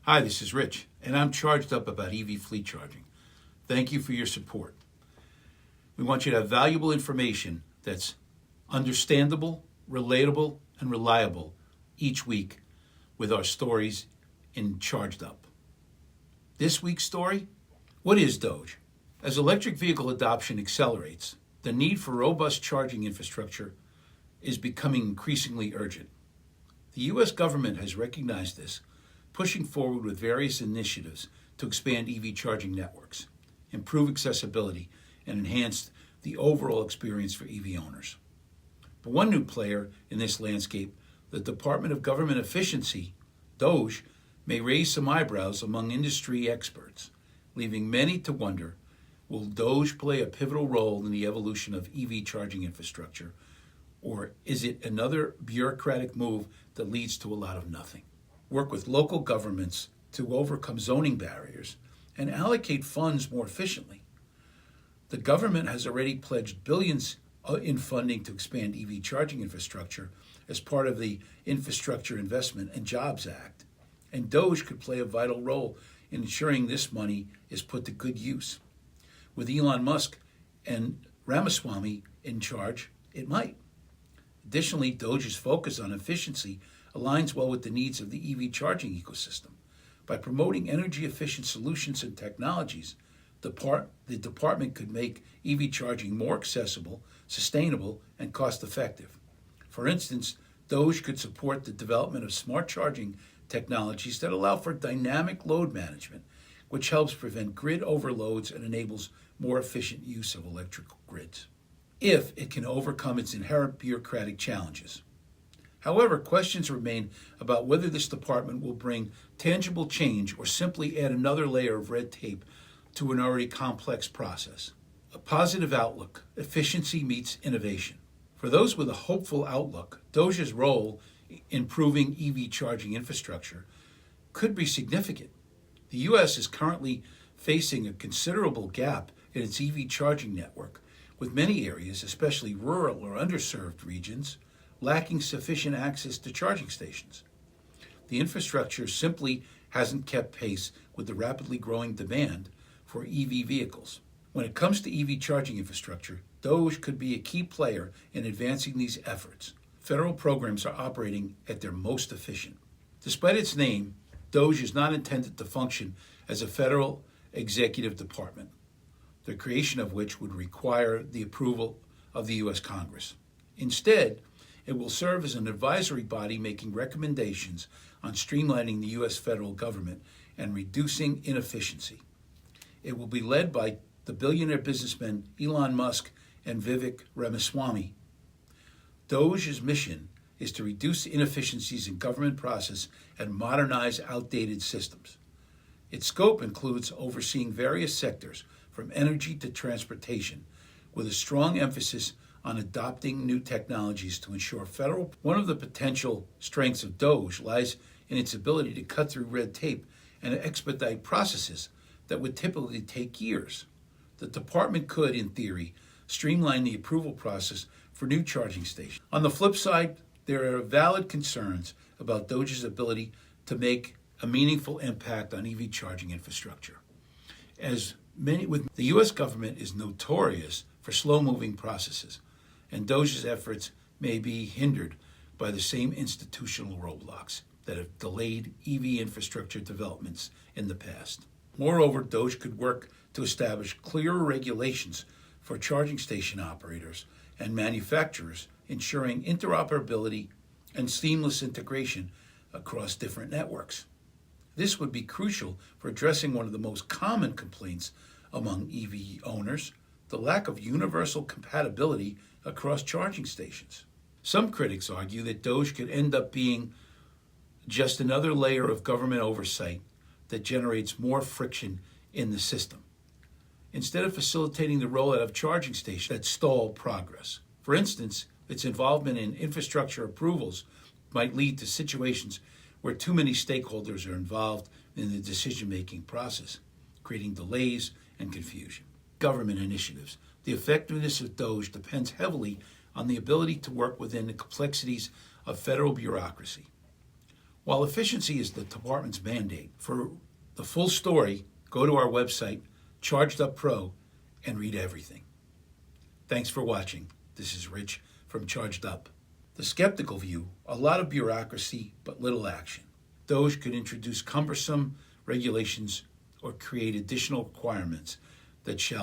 Hi, this is Rich, and I'm charged up about EV fleet charging. Thank you for your support. We want you to have valuable information that's understandable, relatable, and reliable each week with our stories in Charged Up. This week's story: what is DOGE? As electric vehicle adoption accelerates, the need for robust charging infrastructure is becoming increasingly urgent. The U.S. government has recognized this, pushing forward with various initiatives to expand EV charging networks, improve accessibility, and enhance the overall experience for EV owners. But one new player in this landscape, the Department of Government Efficiency, DOGE, may raise some eyebrows among industry experts, leaving many to wonder, will DOGE play a pivotal role in the evolution of EV charging infrastructure, or is it another bureaucratic move that leads to a lot of nothing? Work with local governments to overcome zoning barriers and allocate funds more efficiently. The government has already pledged billions in funding to expand EV charging infrastructure as part of the Infrastructure Investment and Jobs Act, and DOGE could play a vital role in ensuring this money is put to good use. With Elon Musk and Ramaswamy in charge, it might. Additionally, DOGE's focus on efficiency aligns well with the needs of the EV charging ecosystem. By promoting energy-efficient solutions and technologies, the department could make EV charging more accessible, sustainable, and cost-effective. For instance, DOGE could support the development of smart charging technologies that allow for dynamic load management, which helps prevent grid overloads and enables more efficient use of electrical grids, if it can overcome its inherent bureaucratic challenges. However, questions remain about whether this department will bring tangible change or simply add another layer of red tape to an already complex process. A positive outlook: efficiency meets innovation. For those with a hopeful outlook, DOGE's role in improving EV charging infrastructure could be significant. The U.S. is currently facing a considerable gap in its EV charging network, with many areas, especially rural or underserved regions, lacking sufficient access to charging stations. The infrastructure simply hasn't kept pace with the rapidly growing demand for EV vehicles. When it comes to EV charging infrastructure, DOGE could be a key player in advancing these efforts. Federal programs are operating at their most efficient. Despite its name, DOGE is not intended to function as a federal executive department, the creation of which would require the approval of the U.S. Congress. Instead, it will serve as an advisory body making recommendations on streamlining the U.S. federal government and reducing inefficiency. It will be led by the billionaire businessmen Elon Musk and Vivek Ramaswamy. DOGE's mission is to reduce inefficiencies in government process and modernize outdated systems. Its scope includes overseeing various sectors, from energy to transportation, with a strong emphasis on adopting new technologies to ensure federal. One of the potential strengths of DOGE lies in its ability to cut through red tape and expedite processes that would typically take years. The department could, in theory, streamline the approval process for new charging stations. On the flip side, there are valid concerns about DOGE's ability to make a meaningful impact on EV charging infrastructure. The U.S. government is notorious for slow-moving processes, and DOGE's efforts may be hindered by the same institutional roadblocks that have delayed EV infrastructure developments in the past. Moreover, DOGE could work to establish clearer regulations for charging station operators and manufacturers, ensuring interoperability and seamless integration across different networks. This would be crucial for addressing one of the most common complaints among EV owners: the lack of universal compatibility across charging stations. Some critics argue that DOGE could end up being just another layer of government oversight that generates more friction in the system, instead of facilitating the rollout of charging stations that stall progress. For instance, its involvement in infrastructure approvals might lead to situations where too many stakeholders are involved in the decision-making process, creating delays and confusion. Government initiatives. The effectiveness of DOGE depends heavily on the ability to work within the complexities of federal bureaucracy. While efficiency is the department's mandate, for the full story, go to our website, Charged Up Pro, and read everything. Thanks for watching. This is Rich from Charged Up. The skeptical view, a lot of bureaucracy, but little action. DOGE could introduce cumbersome regulations or create additional requirements that shall